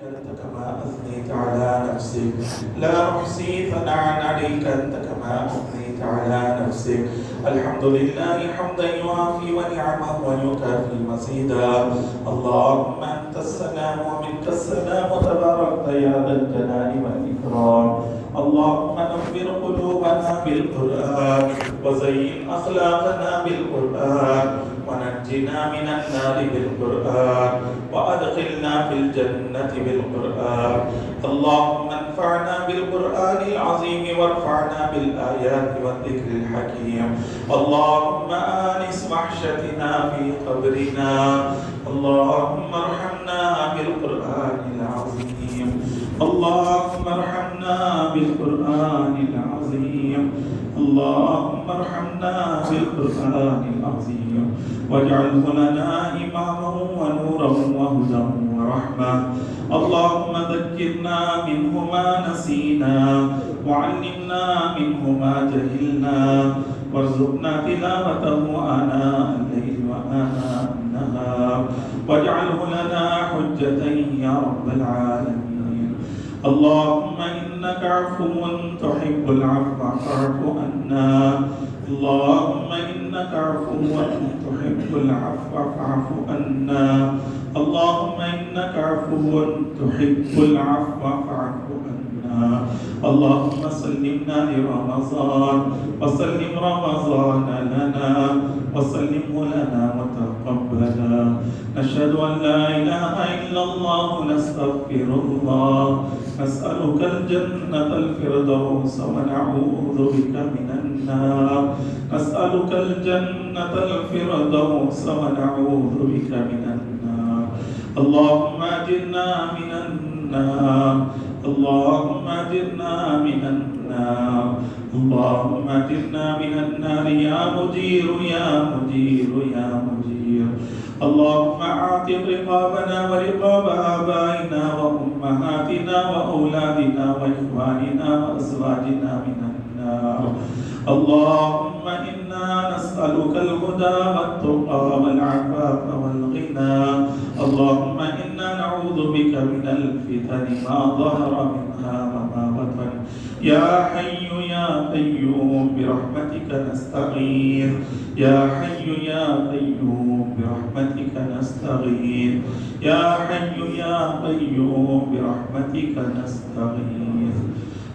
أنت كما أثنيت على نفسك لا نحصي ثناء عليك أنت كما أثنيت على نفسك الحمد لله حمدا يوافي ونعمه ويكافي مزيدا اللهم أنت السلام ومنك السلام تباركت يا ذا الجلال والإكرام اللهم نور قلوبنا بالقرآن وزين أخلاقنا بالقرآن ونجنا من النار بالقرآن وأدخلنا في الجنة بالقرآن اللهم انفعنا بالقرآن العظيم وارفعنا بالآيات والذكر الحكيم اللهم آنس وحشتنا في قبرنا اللهم ارحمنا بالقرآن العظيم اللهم ارحمنا بالقرآن العظيم اللهم ارحمنا بالقرآن العظيم واجعله لنا إماما ونورا وهدى ورحمة اللهم ذكرنا منه ما نسينا وعلمنا منه ما جهلنا وارزقنا تلاوته آناء الليل وآناء النهار واجعله لنا حجة يا رب العالمين اللهم إنك عفو تحب العفو فاعف عنا اللهم إنك عفو تحب العفو فاعف عنا اللهم إنك عفو تحب العفو فاعف عنا اللهم سلمنا لرمضان وسلم رمضان لنا وسلمه لنا وتقبلا نشهد أن لا إله إلا الله نستغفر الله نسألك الجنة الفردوس ونعوذ بك من النار نسألك الجنة الفردوس ونعوذ بك من النار اللهم أجرنا من النار اللهم أجرنا من النار اللهم أجرنا من النار يا مجير يا مجير يا مجير اللهم أعتق رقابنا ورقاب آبائنا وأمهاتنا وأولادنا وإخواننا وأزواجنا من النار اللهم إنا نسألك الهدى والتقى والعفاف والغنى اللهم إنا نعوذ بك من الفتن ما ظهر منها وما بطن يا حي يا قيوم برحمتك نستغيث يا حي يا قيوم برحمتك نستغيث يا حي يا قيوم برحمتك نستغيث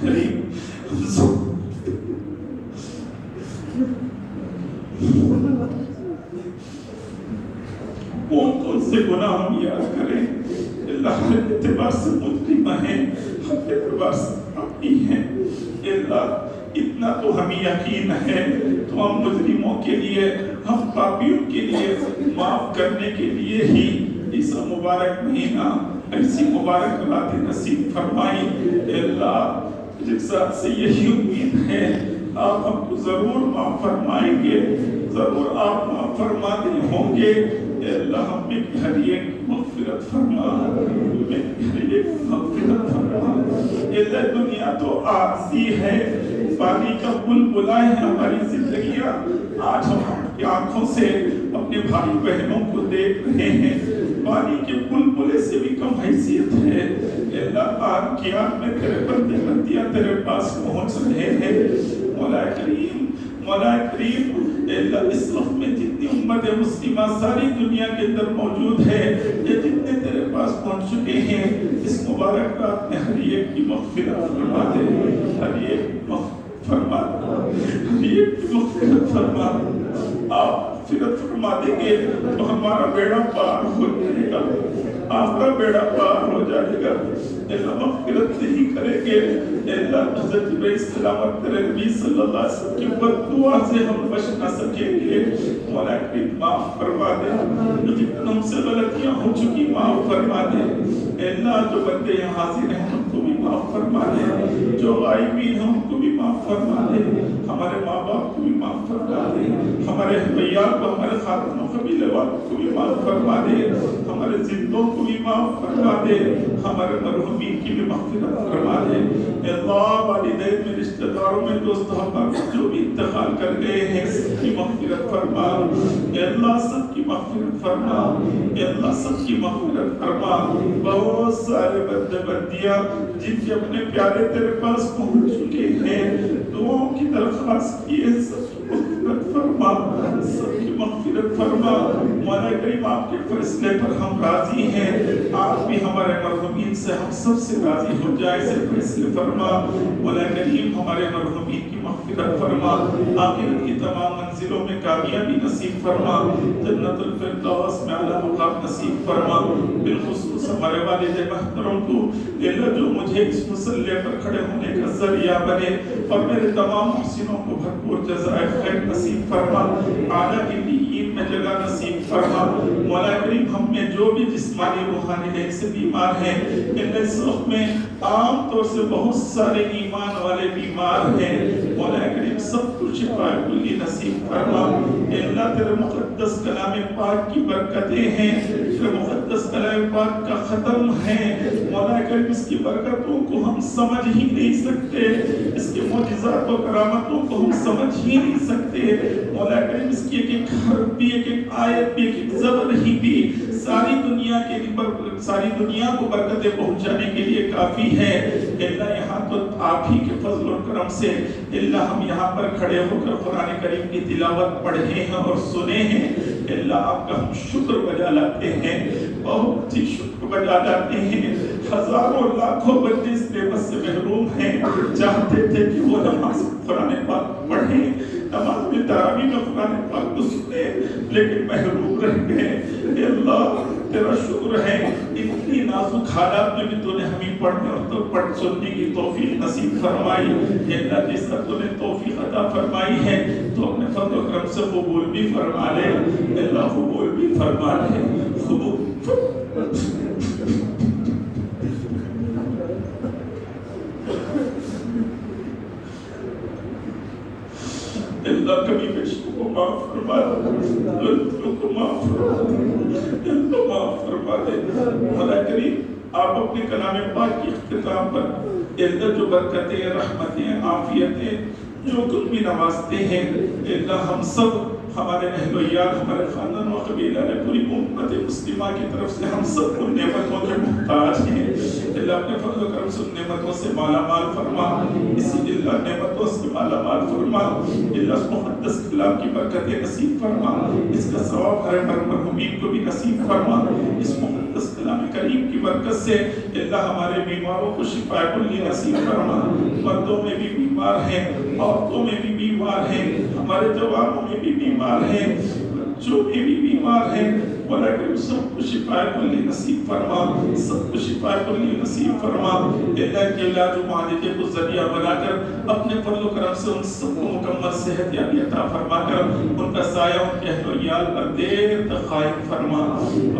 کریم کون کون سے گناہ ہم یاد کریں اللہ ہر اعتبار سے مجرمہ ہیں، ہر اعتبار سے پاپی ہیں اللہ اتنا تو ہمیں یقین ہے تو ہم مجرموں کے لیے ہم پاپیوں کے لیے معاف کرنے کے لیے ہی ایسا مبارک مہینہ ایسی مبارک رات نصیب فرمائی اللہ جس ذات سے یہی امید ہے آپ ہم کو ضرور معاف فرمائیں گے، ضرور آپ معاف فرماتے ہوں گے اللہ ہم میں ہر ایک مغفرت فرما، میں ہر ایک مغفرت فرما اللہ دنیا تو عارضی ہے، پانی کا بلبلا ہے ہماری زندگیاں، آج ہم اپنی آنکھوں سے اپنے بھائی بہنوں کو دیکھ رہے ہیں، پانی کے بلبلے سے بھی کم حیثیت ہے اللہ آج کی آن میں تیرے بندے بندیاں تیرے پاس پہنچ رہے ہیں مولا کریم اللہ اس وقت میں جتنی امت مسلمہ ساری دنیا کے اندر موجود ہے یہ جتنے تیرے پاس پہنچ چکے ہیں اس مبارک رات میں ہر ایک کی مغفرت فرما دے، ہر ایک فرما ہر ایک کی مغفرت فرما، آپ مغفرت فرما دیں گے تو ہمارا بیڑا پار ہو جائے گا، آپ کا بیڑا پار ہو جائے گا اللہ مغفرت نہیں کریں گے اللہ حضرت علیہ السلام اور تیرے نبی صلی اللہ علیہ وسلم کی بددعا سے ہم بچ نہ سکیں گے مولا کریم معاف فرما دے، جتنے ہم سے غلطیاں ہو چکی معاف فرما دے اللہ، جو بندے یہاں حاضر ہیں ہم کو بھی معاف فرما دے، جو غائبین ہیں ہم کو بھی معاف فرما دے، ہمارے ماں باپ کو بھی معاف فرما دے، ہمارے احبیاء کو ہمارے خاتون قبیلے والوں کو بھی معاف فرما دے، ہمارے زندوں کو بھی معاف فرما دے، ہمارے مرحومین کی بھی مغفرت فرما دے اللہ، والدین میں رشتہ داروں میں دوست احباب جو بھی انتقال کر گئے ہیں سب کی مغفرت فرما اللہ، سب کی مغفرت فرما اللہ، سب کی مغفرت فرما، بہت سارے بندے بندیاں جن کے اپنے پیارے تیرے پاس پہنچ چکے ہیں دعاؤں کی درخواست کی ہے، سب کی مغفرت فرما، سب کی مغفرت فرما مولا کریم آپ کے فیصلے پر ہم راضی ہیں، آپ بھی ہمارے مرحومین سے ہم سب سے راضی ہو جائے سے فیصلے فرما مولا کریم، ہمارے مرحومین کی مغفرت فرما، آخرت کی تمام منزلوں میں کامیابی نصیب فرما، جنت الفردوس میں اعلیٰ مقام نصیب فرما، بالخصوص ہمارے والد محترم کو اللہ جو مجھے اس مصلی پر کھڑے ہونے کا ذریعہ بنے اور میرے تمام محسنوں کو بھرپور جزائے خیر نصیب فرما، اعلیٰ علیین میں جگہ نصیب فرما مولا کریم، ہم میں جو بھی جسمانی روحانی لحاظ سے بیمار ہیں اللہ اس وقت میں عام طور سے بہت سارے ایمان والے بیمار ہیں مولا کریم، سب کو شفا کلی نصیب فرما اللہ، تیرے مقدس کلام پاک کی برکتیں ہیں، تیرے مقدس کلام پاک کا ختم ہے مولا کریم، اس کی برکتوں کو ہم سمجھ ہی نہیں سکتے، اس کے معجزات و کرامتوں کو ہم سمجھ ہی نہیں سکتے مولا کریم، اس کی ایک ایک حرف بھی ایک ایک آیت بھی ایک ایک زبر ہی بھی ساری دنیا کو برکتیں پہنچانے کے لیے کافی ہے اللہ، یہاں تو آپ ہی کے فضل و کرم سے اللہ ہم یہاں پر کھڑے ہو کر قرآن کریم کی تلاوت پڑھے ہیں اور سنے ہیں اللہ، آپ کا ہم شکر بجا لاتے ہیں، بہت ہی شکر بجا لاتے ہیں، ہزاروں لاکھوں بندے اس نعمت سے محروم ہیں، چاہتے تھے کہ وہ نماز قرآن پاک پڑھیں، نماز میں تراویح میں قرآن پاک کو سنے لیکن محروم رہ گئے اے اللہ، تیرا شکر ہے اتنی نازک حالات میں بھی تو نے ہمیں پڑھنے اور تو پڑھ سننے کی توفیق نصیب فرمائی اے اللہ، جس طرح تو نے توفیق عطا فرمائی ہے تو اپنے فضل و کرم سے قبول بھی فرما لے اے اللہ، قبول بھی فرما لے اللہ، کبھی پیشوں کو معاف فرما دے، غلطیوں کو معاف فرما دے، اللہ معاف فرما دے مولا کریم، آپ اپنے کلام پاک کی اختتام پر اللہ جو برکتیں رحمتیں عافیتیں جو کچھ بھی نوازتے ہیں اللہ، ہم سب ہمارے اہل و عیال ہمارے خاندان و قبیلہ نے پوری امت مسلمہ کی طرف سے ہم سب ان نعمتوں کے محتاج ہیں اللہ، اپنے فضل و کرم سے ان نعمتوں سے مالا مال فرما، اسی اللہ نعمتوں سے مالا مال فرما اللہ، اس مقدس کلام کی برکتیں نصیب فرما، اس کا ثواب ہر مرحومین کو بھی نصیب فرما، اس مقدس وسلم کریم کی برکت سے اللہ ہمارے بیماروں کو شفا کلی نصیب فرما. مردوں میں بھی بیمار ہیں, عورتوں میں بھی بیمار ہیں, ہمارے جوانوں میں بھی بیمار ہیں, بچوں میں بھی بیمار ہیں, ولیکن سب کو شفا کلی نصیب فرما, سب کو شفا کلی نصیب فرما. اللہ کے علاج و معالجے کو ذریعہ بنا کر اپنے فضل و کرم سے ان سب کو مکمل صحت یابی عطا فرما کر ان کا سایہ ان کے اہل و عیال پر دیر تک قائم فرما.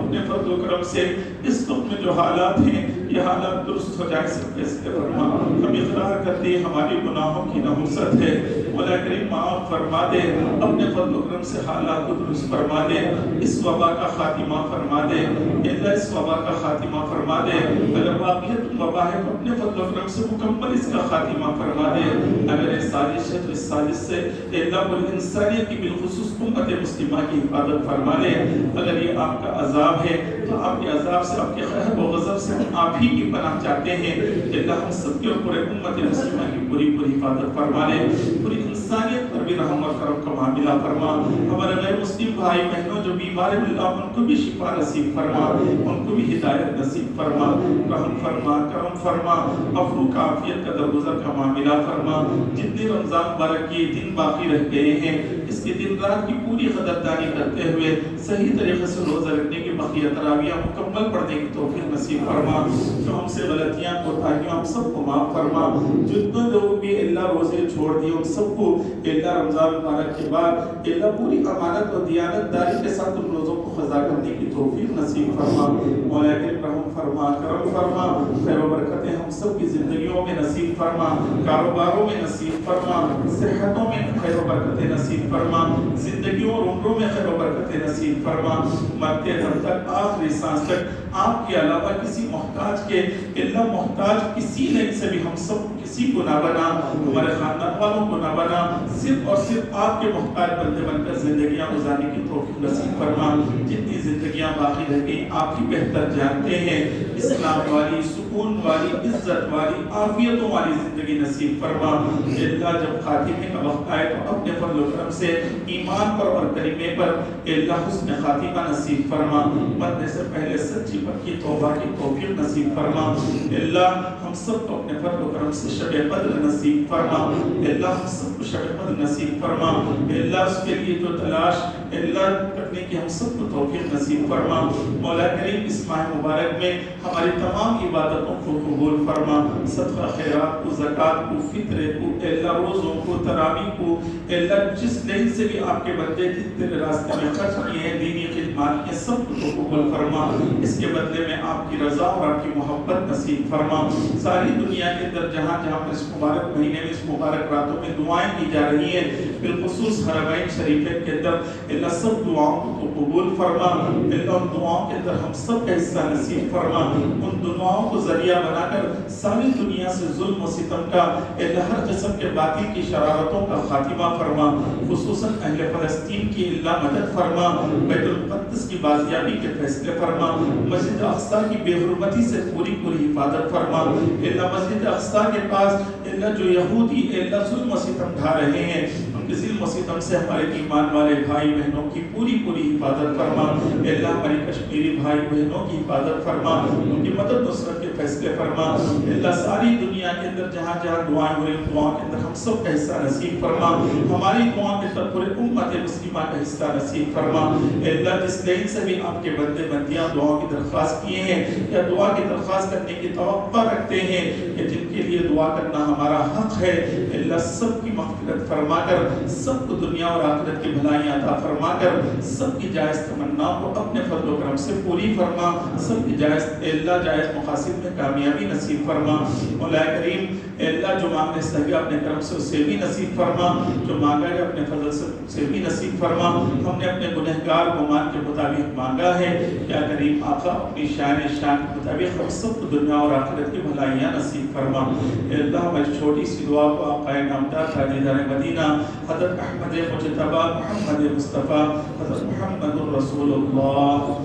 اپنے فضل و کرم سے اس وقت میں جو حالات ہیں یہ حالات درست ہو جائے, سب فیصلے فرما. ہم اقرار کرتے ہیں ہماری گناہوں کی نحوست ہے, مولا کریم معاف فرما دے, اپنے فضل و کرم سے حالات کو درست فرما دے, اس وبا کا خاتمہ فرما دے. اللہ اس وبا کا خاتمہ فرما دے. اگر واقعیت وبا ہے تو اپنے فضل و کرم سے مکمل اس کا خاتمہ فرما دے. اگر اس سازش ہے تو اس سازش سے اللہ کل انسانیت کی بالخصوص امت مسلمہ کی حفاظت فرما دے. اگر یہ آپ کا عذاب ہے تو آپ کے عذاب سے, آپ کے قہر و غضب سے ہم آپ ہی کی پناہ چاہتے ہیں. اللہ ہم سب کے اوپر امت مسلمہ کی پوری حفاظت فرما دے. پوری انسانیت پر بھی رحم اور کرم کا معاملہ فرما. ہمارے غیر مسلم بھائی بہنوں جو بیمار ہیں اللہ ان کو بھی شفا نصیب فرما, ان کو بھی ہدایت نصیب فرما, رحم فرما, کرم فرما, عفو کا عافیت کا درگزر کا معاملہ فرما. جتنے رمضان مبارک کے دن باقی رہ گئے ہیں اس کے دن رات کی پوری قدردانی کرتے ہوئے صحیح طریقے سے روزہ رکھنے کی بقیہ تراویح مکمل پڑھنے کی توفیق نصیب فرما. جو ہم سے غلطیاں کوتاہیاں ہم سب کو معاف فرما. جتنے لوگ بھی اللہ روزے چھوڑ دیے ان سب کو اللہ رمضان مبارک کے بعد اللہ پوری امانت اور دیانت داری کے ساتھ ان روزوں کو قضا کرنے کی توفیق نصیب فرما. مولا کریم رحم فرما, کرم فرما, خیر و برکتیں ہم سب کی زندگیوں میں نصیب فرما, کاروباروں میں نصیب فرما, صحتوں میں خیر و برکتیں نصیب فرما, زندگیوں اور عمروں میں خیر و برکتیں نصیب فرما. مرتے دم تک آخری سانس تک آپ کے علاوہ کسی محتاج کے اللہ محتاج کسی نہیں سے بھی ہم سب کسی کو نہ بنا, ہمارے خاندان والوں کو نہ بنا, صرف اور صرف آپ کے محتاج بندے بن کر زندگیاں گزارنے کی توفیق نصیب فرما. جتنی زندگیاں باقی رہ گئی آپ ہی بہتر جانتے ہیں. اسلام والی, سکون والی, عزت والی, عافیتوں والی زندگی نصیب فرما. اللہ جب خاتمے کا وقت آئے تو اپنے فضل و کرم سے ایمان پر اور کلمے پر اللہ حسن خاتمہ نصیب فرما. مرنے سے پہلے سچی پکی توبہ کی توفیق نصیب فرما. اللہ ہم سب کو اپنے فضل و کرم سے شب قدر نصیب فرما. اللہ ہم سب کو شب قدر نصیب فرما. اللہ اس کے لیے جو تلاش اللہ کرنے کی ہم سب کو توفیق نصیب فرما. مولا کریم اس ماہ مبارک میں ہماری تمام عبادتوں کو قبول فرما. صدقہ خیرات کو, زکوٰۃ کو, فطرے کو, اللہ روزوں کو, تراویح کو, اللہ جس لین سے بھی آپ کے بندے تیرے راستے میں خرچ کیے ہیں, دینی خدمات کے سب کو قبول فرما. اس کے بدلے میں آپ کی رضا اور آپ کی محبت نصیب فرما. ساری دنیا کے اندر جہاں جہاں پر اس مبارک مہینے میں, اس مبارک راتوں میں دعائیں کی جا رہی ہیں, بالخصوص حرمین شریفین کے اندر اللہ سب دعاؤں کو قبول فرما. اللہ ان دعاؤں کے اندر ہم سب کا حصہ نصیب فرما. ان دعاؤں کو ذریعہ بنا کر ساری دنیا سے ظلم و ستم کا, اللہ ہر قسم کے باطل کی شرارتوں کا خاتمہ فرما. خصوصاً اہل فلسطین کی اللہ مدد فرما. بیت المقدس کی بازیابی کے فیصلے فرما. مسجد اقصی کی بے حرمتی سے پوری حفاظت فرما. اللہ مسجد اقصی کے پاس اللہ جو یہودی اللہ ظلم و ستم ڈھا رہے ہیں ان کے ظلم و ستم سے ہمارے ایمان والے بھائی بہنوں کی پوری حفاظت فرما. اللہ ہماری کشمیری بھائی بہنوں کی حفاظت فرما, ان کی مدد نصرت کے فیصلے فرما. اللہ ساری دنیا کے اندر جہاں جہاں دعائیں ہو رہی ہیں دعاؤں کے اندر ہم سب کا حصہ نصیب فرما. ہماری دعاؤں کے اندر پورے امت مسلمہ کا حصہ نصیب فرما. اللہ جس لین سے بھی آپ کے بندے بندیاں دعاؤں کی درخواست کیے ہیں یا دعا کی درخواست کرنے کی توقع رکھتے ہیں کہ جن کے لیے دعا کرنا ہمارا حق ہے, اللہ سب کی مغفرت فرما کر, سب کو دنیا اور آخرت کی بھلائیاں عطا فرما کر, سب کی جائز تمناؤں کو اپنے فضل و کرم سے پوری فرما. سب کی جائز اللہ جائز مقاصد میں کامیابی نصیب فرما. مولا کریم اللہ جو مانگنے سے اپنے کرم سے اسے بھی نصیب فرما, جو مانگا ہے اپنے فضل سے اسے بھی نصیب فرما. ہم نے اپنے گنہگار گمان کے مطابق مانگا ہے, کیا کریم آقا اپنی شان کے مطابق ہم سب کو دنیا اور آخرت کی بھلائیاں نصیب فرما. اللہ ہماری چھوٹی سی دعا کو آقا نامدار تاجدار مدینہ حضرت احمد مجتبی محمد مصطفیٰ حضرت محمد رسول اللہ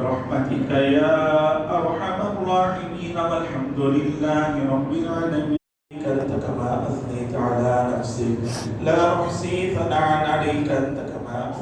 برحمتك يا أرحم الراحمين والحمد لله رب العالمين أنت كما أثنيت على نفسك لا أحصي ثناء عليك أنت كما